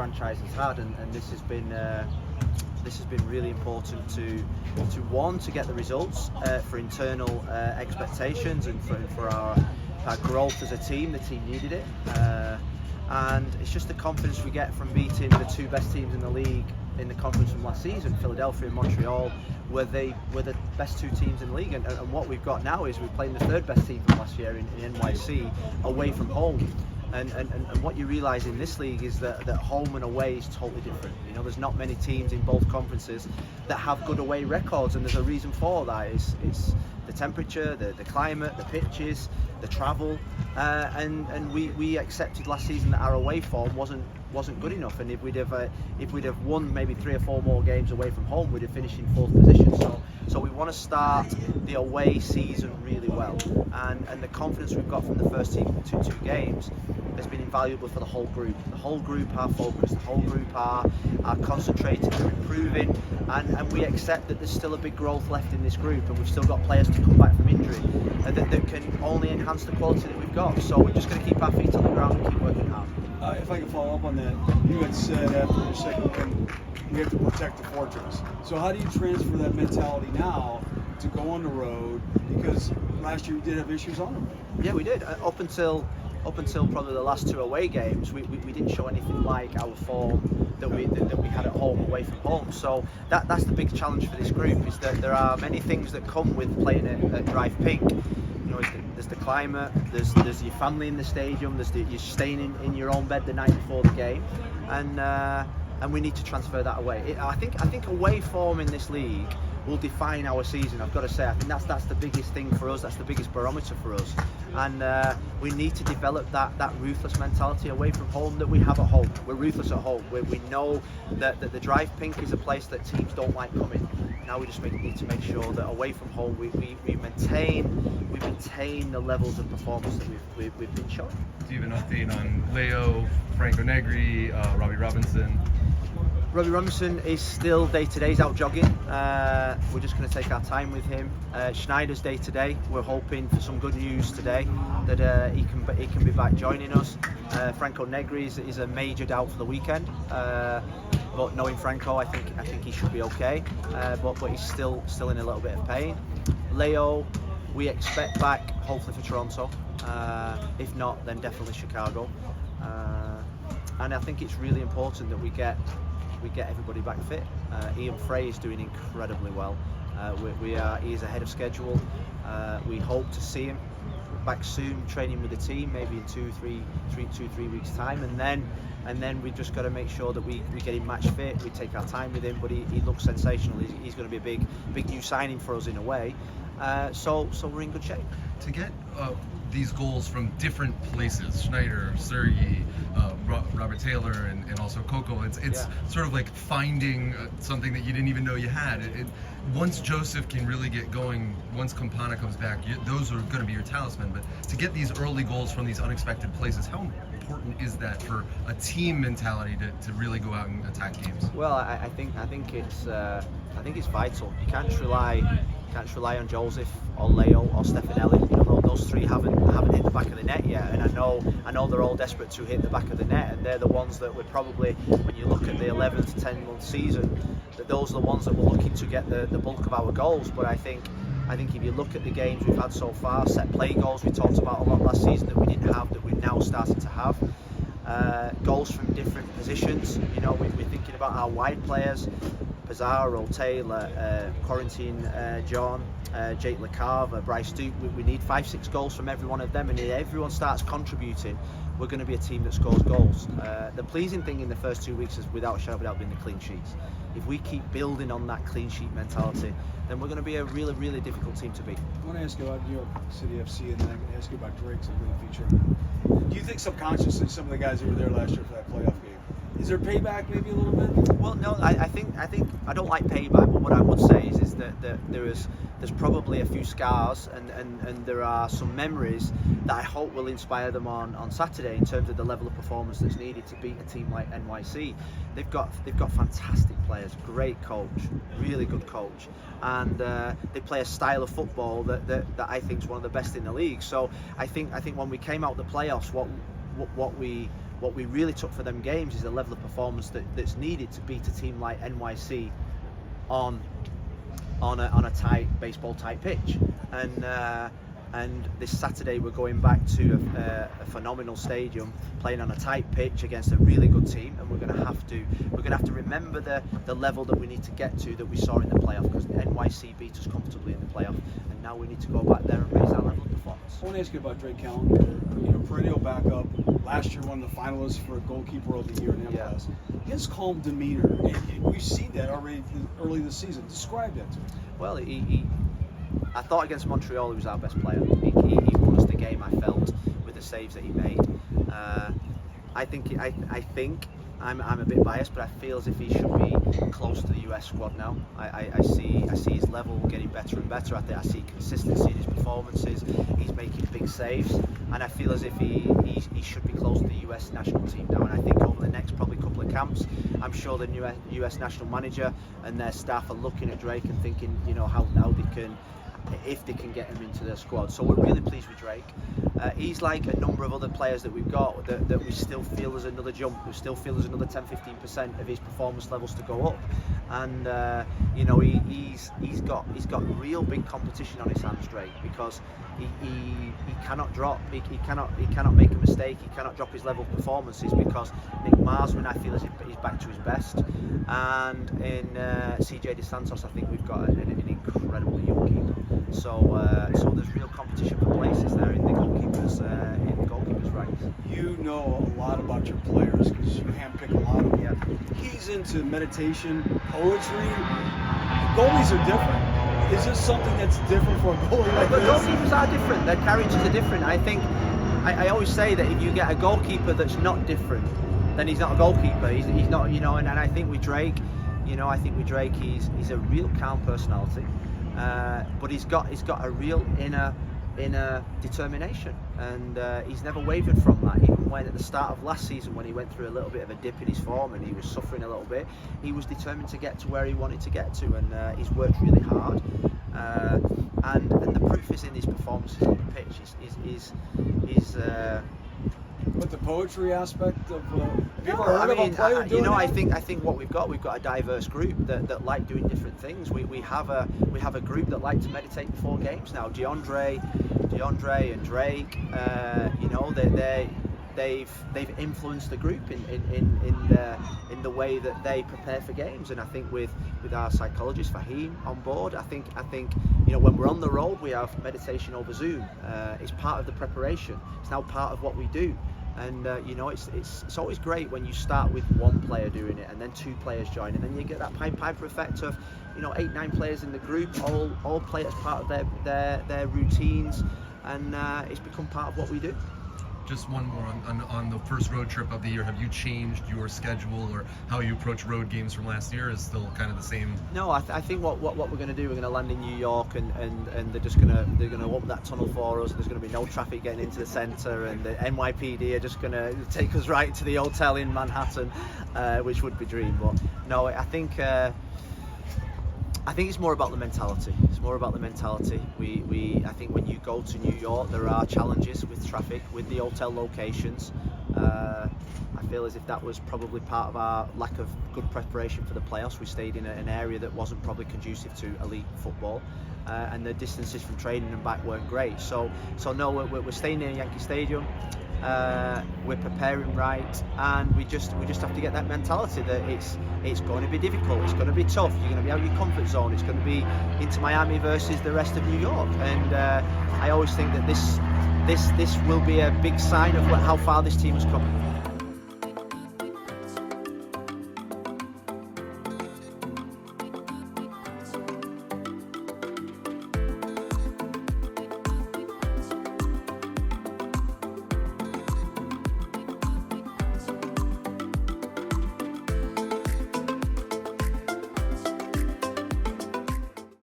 franchise has had, and this has been really important to get the results for internal expectations and for our growth as a team. The team needed it, and it's just the confidence we get from beating the two best teams in the league in the conference from last season. Philadelphia and Montreal were the best two teams in the league, and what we've got now is we're playing the third best team from last year in NYC away from home. And what you realise in this league is that home and away is totally different. You know, there's not many teams in both conferences that have good away records, and there's a reason for that. It's the temperature, the climate, the pitches, the travel, and we accepted last season that our away form wasn't good enough, and if we'd have won maybe 3 or 4 more games away from home, we'd have finished in 4th position. So we want to start the away season really well, and the confidence we've got from the first two games has been invaluable for the whole group. The whole group are focused, the whole group are concentrated, they're improving, and we accept that there's still a big growth left in this group, and we've still got players to come back from injury that can only enhance the quality that we've got. So we're just going to keep our feet on the ground and keep working hard. If I can follow up on that, you had said after the second win, we have to protect the fortress. So how do you transfer that mentality now to go on the road? Because last year you did have issues on the road. Yeah, we did. Up until probably the last 2 away games, we didn't show anything like our form that we had at home away from home. So that's the big challenge for this group, is that there are many things that come with playing at Drive Pink. You know, there's the climate, there's your family in the stadium, you're staying in your own bed the night before the game, and we need to transfer that away. I think away form in this league will define our season. I've got to say, I think that's the biggest thing for us. That's the biggest barometer for us, and we need to develop that ruthless mentality away from home that we have at home. We're ruthless at home. We know that the Drive Pink is a place that teams don't like coming. Now we just need to make sure that away from home we maintain the levels of performance that we've been showing. Do you have an update on Leo, Franco Negri, Robbie Robinson? Robbie Robinson is still day-to-day, he's out jogging. We're just going to take our time with him. Schneider's day-to-day. We're hoping for some good news today that he can be back joining us. Franco Negri is a major doubt for the weekend, but knowing Franco, I think he should be okay. But he's still in a little bit of pain. Leo, we expect back hopefully for Toronto. If not, then definitely Chicago. And I think it's really important that we get everybody back fit. Ian Frey is doing incredibly well. He is ahead of schedule. We hope to see him back soon, training with the team, maybe in 2-3 weeks time, and then we just got to make sure that we get him match fit. We take our time with him, but he looks sensational. He's going to be a big new signing for us in a way. So we're in good shape. To get these goals from different places, Schneider, Sergei, Robert Taylor, and also Coco, it's sort of like finding something that you didn't even know you had. Once Joseph can really get going, once Campana comes back, those are going to be your talisman. But to get these early goals from these unexpected places, how important is that for a team mentality to really go out and attack games? Well, I think it's vital. You can't rely on Joseph or Leo or Stefanelli. You know, those three haven't hit the back of the net yet, and I know they're all desperate to hit the back of the net, and they're the ones that we're probably, when you look at the 11 to 10 month season, that those are the ones that we're looking to get the bulk of our goals. But I think if you look at the games we've had so far, set play goals we talked about a lot last season that we didn't have, that we're now starting to have. Goals from different positions. You know, we're thinking about our wide players, Pizarro, Taylor, Quarantine, John, Jake LeCarver, Bryce Duke. We need 5-6 goals from every one of them, and if everyone starts contributing, we're going to be a team that scores goals. The pleasing thing in the first 2 weeks is, without a shadow of a doubt, been the clean sheets. If we keep building on that clean sheet mentality, then we're going to be a really, really difficult team to beat. I want to ask you about New York City FC, and then I'm going to ask you about Drake's I'm going to feature on that. Do you think subconsciously some of the guys that were there last year for that playoff game, is there payback maybe a little bit? Well, no, I think I don't like payback, but what I would say is that there's probably a few scars and there are some memories that I hope will inspire them on Saturday in terms of the level of performance that's needed to beat a team like NYC. They've got fantastic players, great coach, really good coach, and they play a style of football that I think is one of the best in the league. So I think when we came out the playoffs, what what we really took for them games is the level of performance that's needed to beat a team like NYC on a tight baseball type pitch. And this Saturday we're going back to a phenomenal stadium, playing on a tight pitch against a really good team, and we're going to have to remember the level that we need to get to that we saw in the playoff, because NYC beat us comfortably in the playoff, and now we need to go back there and raise our level of performance. I want to ask you about Drake Callender. You know, perennial backup. Last year, one of the finalists for Goalkeeper of the Year in MLS. Yeah. His calm demeanor, and we've seen that already early this season. Describe that to me. Well, I thought against Montreal he was our best player. He won us the game, I felt, with the saves that he made. I think I'm a bit biased, but I feel as if he should be close to the US squad now. I see his level getting better and better. I see consistency in his performances. He's making big saves, and I feel as if he should be close to the US national team now. And I think over the next probably couple of camps, I'm sure the new US national manager and their staff are looking at Drake and thinking, you know, how they can, if they can get him into their squad. So we're really pleased with Drake. He's like a number of other players that we've got that we still feel there's another jump, we still feel there's another 10-15% of his performance levels to go up. And you know, he's got real big competition on his hands, Drake, because he cannot drop, he cannot make a mistake, he cannot drop his level of performances, because Nick Marsman, I feel, is back to his best, and in CJ DeSantos, I think we've got an incredible young keeper. So there's real competition for places there in the goalkeepers ranks. You know a lot about your players because you handpick a lot of them. Yeah. He's into meditation, poetry. Goalies are different. Is this something that's different for a goalie like But this? goalkeepers are different. Their characters are different. I think I always say that if you get a goalkeeper that's not different, then he's not a goalkeeper. He's not, you know. And I think with Drake, you know, he's a real calm personality. But he's got a real inner determination, and he's never wavered from that. Even when at the start of last season, when he went through a little bit of a dip in his form and he was suffering a little bit, he was determined to get to where he wanted to get to, and he's worked really hard. And the proof is in his performances on the pitch. But the poetry aspect of people No, heard of a player doing you know, that? I think what we've got a diverse group that like doing different things. We have a group that like to meditate before games now. DeAndre and Drake, you know, they've influenced the group in the way that they prepare for games. And I think with our psychologist Fahim on board, I think you know, when we're on the road, we have meditation over Zoom. It's part of the preparation. It's now part of what we do. And you know, it's always great when you start with one player doing it and then two players join, and then you get that Piper effect of, you know, 8-9 players in the group all play as part of their routines, and it's become part of what we do. Just one more on the first road trip of the year. Have you changed your schedule or how you approach road games from last year? Is still kind of the same? No, I think what we're going to do, we're going to land in New York, and they're going to open that tunnel for us. There's going to be no traffic getting into the centre, and the NYPD are just going to take us right to the hotel in Manhattan, which would be a dream. But no, I think it's more about the mentality. It's more about the mentality. I think when you go to New York, there are challenges with traffic, with the hotel locations. I feel as if that was probably part of our lack of good preparation for the playoffs. We stayed in an area that wasn't probably conducive to elite football, and the distances from training and back weren't great. So no, we're staying near Yankee Stadium. We're preparing right, and we just have to get that mentality that it's going to be difficult, it's going to be tough, you're going to be out of your comfort zone, it's going to be into Miami versus the rest of New York, and I always think that this will be a big sign of how far this team has come.